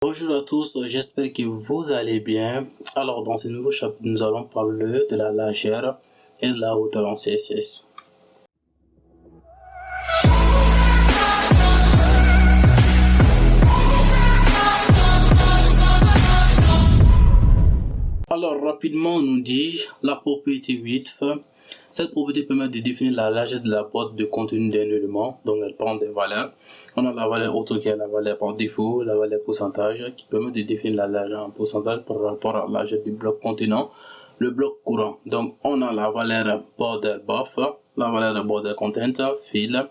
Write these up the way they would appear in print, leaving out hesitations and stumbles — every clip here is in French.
Bonjour à tous, j'espère que vous allez bien. Alors dans ce nouveau chapitre, nous allons parler de la largeur et de la hauteur en CSS. Alors rapidement on nous dit la propriété width. Cette propriété permet de définir la largeur de la boîte de contenu d'un élément, donc elle prend des valeurs. On a la valeur auto qui est la valeur par défaut, la valeur pourcentage qui permet de définir la largeur en pourcentage par rapport à la largeur du bloc contenant le bloc courant. Donc on a la valeur border buffer, la valeur border content, fill,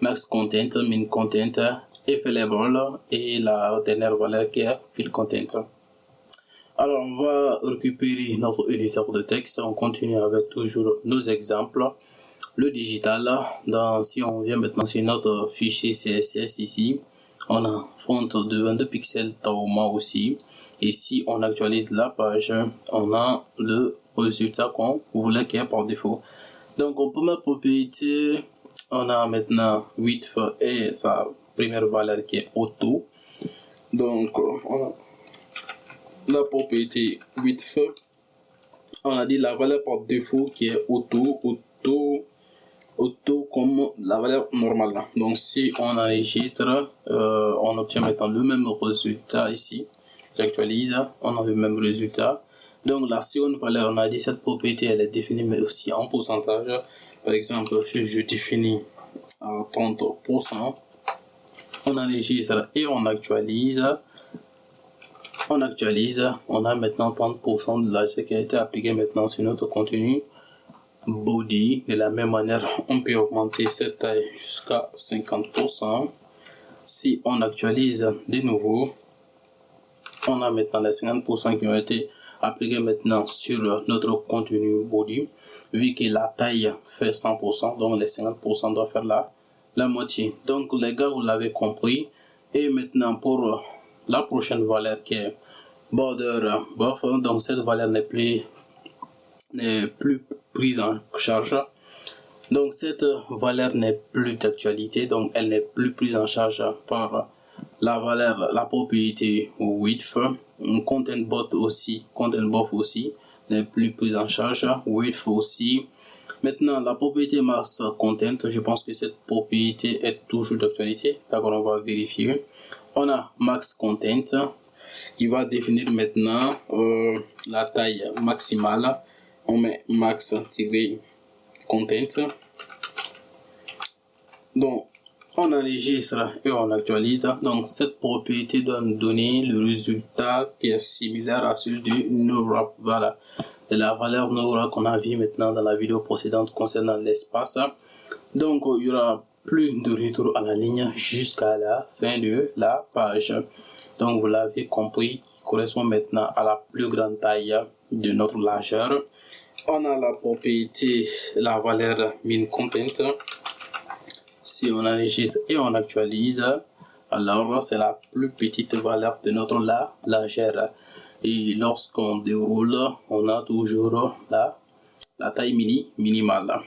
max content, min content, available et la dernière valeur qui est fill content. Alors, on va récupérer notre éditeur de texte. On continue avec toujours nos exemples. Le digital, si on vient maintenant sur notre fichier CSS ici, on a font de 22 pixels Taoma aussi. Et si on actualise la page, on a le résultat qu'on voulait qu'il y ait par défaut. Donc, en première propriété, on a maintenant width et sa première valeur qui est auto. Donc, on a la propriété width, on a dit la valeur par défaut qui est auto comme la valeur normale. Donc si on enregistre, on obtient maintenant le même résultat ici. J'actualise, on a le même résultat. Donc la seconde valeur, on a dit cette propriété elle est définie mais aussi en pourcentage. Par exemple, si je définis à 30%, on enregistre et on actualise. On a maintenant 30% de largeur qui a été appliqué maintenant sur notre contenu body. De la même manière, on peut augmenter cette taille jusqu'à 50%. Si on actualise de nouveau, on a maintenant les 50% qui ont été appliqués maintenant sur notre contenu body. Vu que la taille fait 100%, donc les 50% doivent faire la moitié. Donc les gars, vous l'avez compris. Et maintenant pour la prochaine valeur qui est border buffer, donc cette valeur n'est plus prise en charge. Donc cette valeur n'est plus d'actualité, donc elle n'est plus prise en charge par la propriété width. Content buff aussi n'est plus prise en charge, width aussi. Maintenant la propriété max content, je pense que cette propriété est toujours d'actualité. D'accord, on va vérifier. On a max content qui va définir maintenant la taille maximale. On met max-content. Donc on enregistre et on actualise. Donc cette propriété doit nous donner le résultat qui est similaire à celui du no-wrap. Voilà, de la valeur no-wrap qu'on a vu maintenant dans la vidéo précédente concernant l'espace. Donc il y aura plus de retour à la ligne jusqu'à la fin de la page. Donc vous l'avez compris, correspond maintenant à la plus grande taille de notre largeur. On a la propriété, la valeur min content. Si on enregistre et on actualise, alors c'est la plus petite valeur de notre largeur. Et lorsqu'on déroule, on a toujours la taille minimale.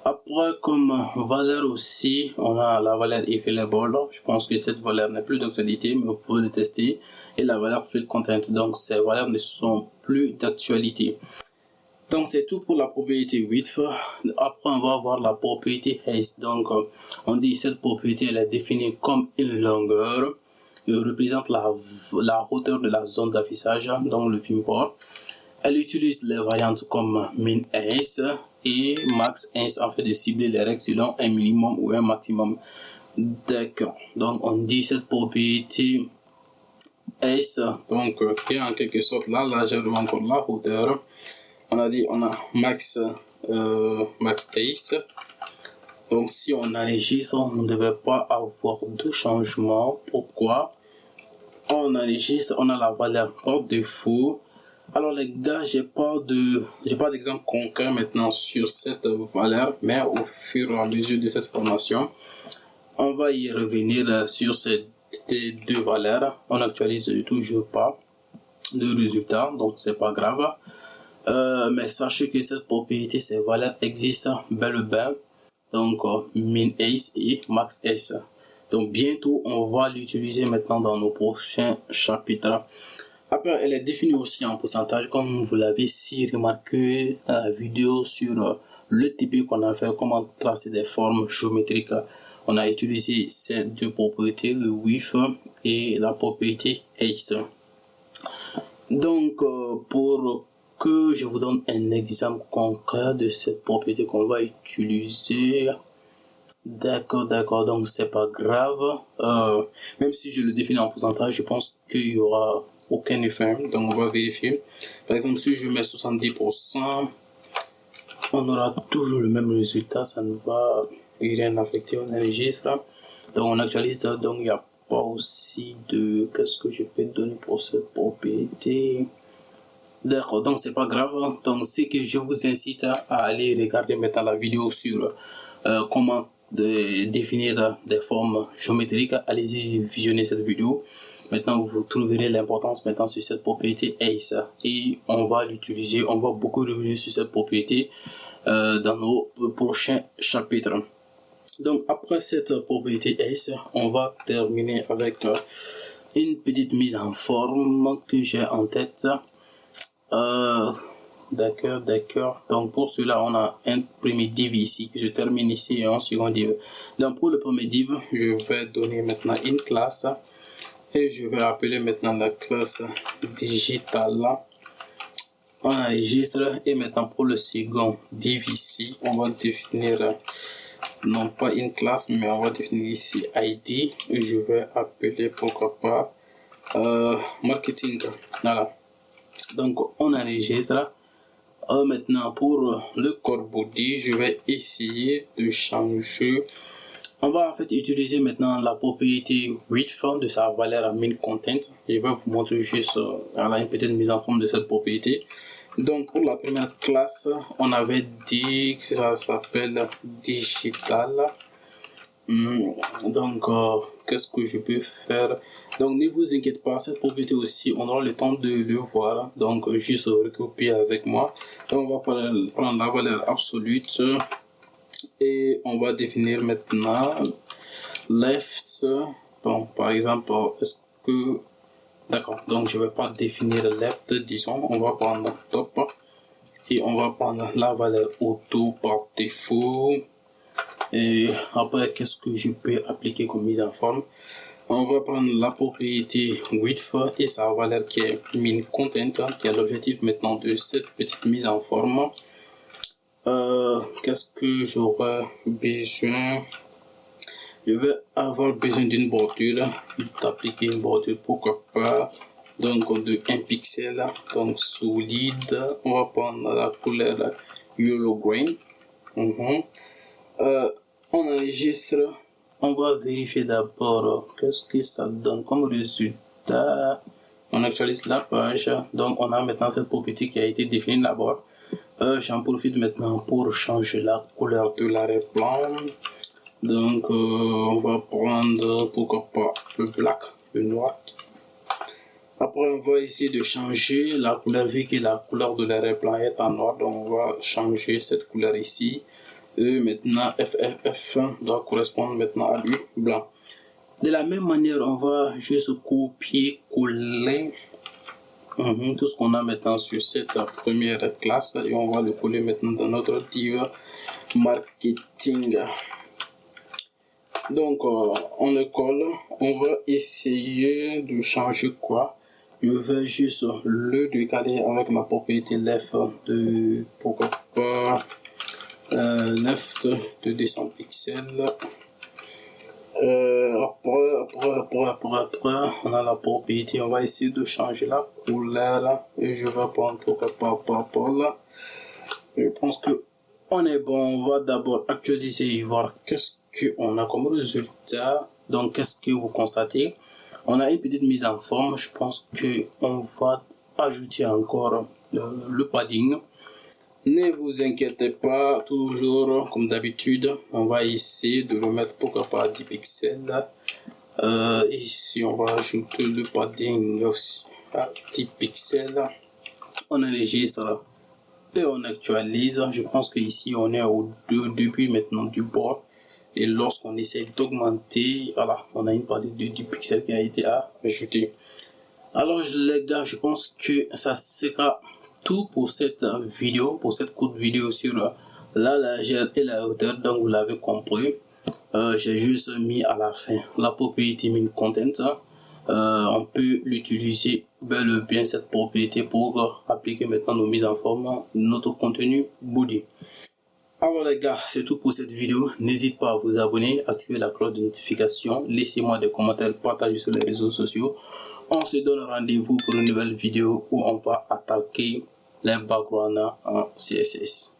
Après, comme valeur aussi, on a la valeur available. Je pense que cette valeur n'est plus d'actualité, mais vous pouvez le tester. Et la valeur fill content. Donc, ces valeurs ne sont plus d'actualité. Donc, c'est tout pour la propriété width. Après, on va voir la propriété height. Donc, on dit cette propriété elle est définie comme une longueur. Elle représente la hauteur de la zone d'affichage, donc le viewport. Elle utilise les variantes comme min height et max height en fait de cibler les règles selon un minimum ou un maximum. D'accord. Donc on dit cette propriété height donc qui est en quelque sorte la largeur ou encore la hauteur. On a dit on a max height. Donc si on enregistre, on ne devait pas avoir de changement. Pourquoi? On enregistre, on a la valeur par défaut. Alors les gars, j'ai pas d'exemple concret maintenant sur cette valeur, mais au fur et à mesure de cette formation, on va y revenir sur ces deux valeurs. On n'actualise toujours pas de résultat, donc c'est pas grave. Mais sachez que cette propriété, ces valeurs existent bel et bien. Donc min height et max height. Donc bientôt on va l'utiliser maintenant dans nos prochains chapitres. Après, elle est définie aussi en pourcentage, comme vous l'avez si remarqué à la vidéo sur le TP qu'on a fait, comment tracer des formes géométriques. On a utilisé ces deux propriétés, le width et la propriété height. Donc, pour que je vous donne un exemple concret de cette propriété qu'on va utiliser. D'accord, donc c'est pas grave. Même si je le définis en pourcentage, je pense qu'il y aura aucun effet. Donc on va vérifier. Par exemple, si je mets 70%, on aura toujours le même résultat. Ça ne va rien affecter. On enregistre. Donc on actualise. Donc il n'y a pas aussi de... Qu'est-ce que je peux donner pour cette propriété? D'accord, donc c'est pas grave. Donc c'est que je vous incite à aller regarder maintenant la vidéo sur comment définir des formes géométriques. Allez-y visionner cette vidéo. Maintenant vous trouverez l'importance maintenant sur cette propriété ACE et on va l'utiliser. On va beaucoup revenir sur cette propriété dans nos prochains chapitres. Donc après cette propriété ACE, on va terminer avec une petite mise en forme que j'ai en tête. D'accord. Donc pour cela, on a un premier div ici que je termine ici et un second div. Donc pour le premier div, je vais donner maintenant une classe et je vais appeler maintenant la classe digital. On enregistre et maintenant pour le second div ici, on va définir non pas une classe mais on va définir ici ID et je vais appeler pourquoi pas marketing. Voilà. Donc on enregistre. Maintenant pour le core body, je vais essayer de changer. On va en fait utiliser maintenant la propriété width de sa valeur min content. Je vais vous montrer juste une petite mise en forme de cette propriété. Donc pour la première classe, on avait dit que ça s'appelle digital. Donc qu'est-ce que je peux faire? Donc ne vous inquiétez pas, cette propriété aussi on aura le temps de le voir. Donc juste recopier avec moi. Donc on va prendre la valeur absolue et on va définir maintenant left. Bon par exemple, est-ce que d'accord, donc je vais pas définir left, disons on va prendre top et on va prendre la valeur auto par défaut. Et après, qu'est-ce que je peux appliquer comme mise en forme? On va prendre la propriété width et sa valeur qui est min content, qui est l'objectif maintenant de cette petite mise en forme. Qu'est-ce que j'aurai besoin? Je vais avoir besoin d'une bordure, d'appliquer une bordure, pourquoi pas. Donc de 1 pixel, donc solide. On va prendre la couleur yellow green. On enregistre, on va vérifier d'abord qu'est-ce que ça donne comme résultat. On actualise la page, donc on a maintenant cette propriété qui a été définie d'abord. J'en profite maintenant pour changer la couleur de l'arrière-plan. Donc on va prendre pourquoi pas le black, le noir. Après on va essayer de changer la couleur vu que la couleur de l'arrière-plan est en noir, donc on va changer cette couleur ici. Et maintenant FFF doit correspondre maintenant à du blanc. De la même manière, on va juste copier, coller tout ce qu'on a maintenant sur cette première classe et on va le coller maintenant dans notre div marketing. Donc on le colle, on va essayer de changer quoi? Je vais juste le décaler avec ma propriété left de pourquoi pas left de 200 pixels. Après, on a la propriété, on va essayer de changer la couleur et je vais prendre pourquoi pas là. Je pense que on est bon. On va d'abord actualiser et voir qu'est-ce qu'on a comme résultat. Donc qu'est-ce que vous constatez? On a une petite mise en forme. Je pense que on va ajouter encore le padding. Ne vous inquiétez pas, toujours comme d'habitude, on va essayer de le mettre pourquoi pas à 10 pixels. Ici, on va ajouter le padding aussi à 10 pixels. On enregistre et on actualise. Je pense qu'ici, on est au début maintenant du bord. Et lorsqu'on essaie d'augmenter, voilà, on a une partie du pixel qui a été ajoutée. Alors les gars, je pense que ça sera tout pour cette vidéo, pour cette courte vidéo sur la largeur et la hauteur. Donc vous l'avez compris, j'ai juste mis à la fin la propriété min content. On peut l'utiliser bel et bien cette propriété pour appliquer maintenant nos mises en forme, notre contenu body. Alors les gars, c'est tout pour cette vidéo. N'hésitez pas à vous abonner, activer la cloche de notification, laissez-moi des commentaires, partagez sur les réseaux sociaux. On se donne rendez-vous pour une nouvelle vidéo où on va attaquer les backgrounds en CSS.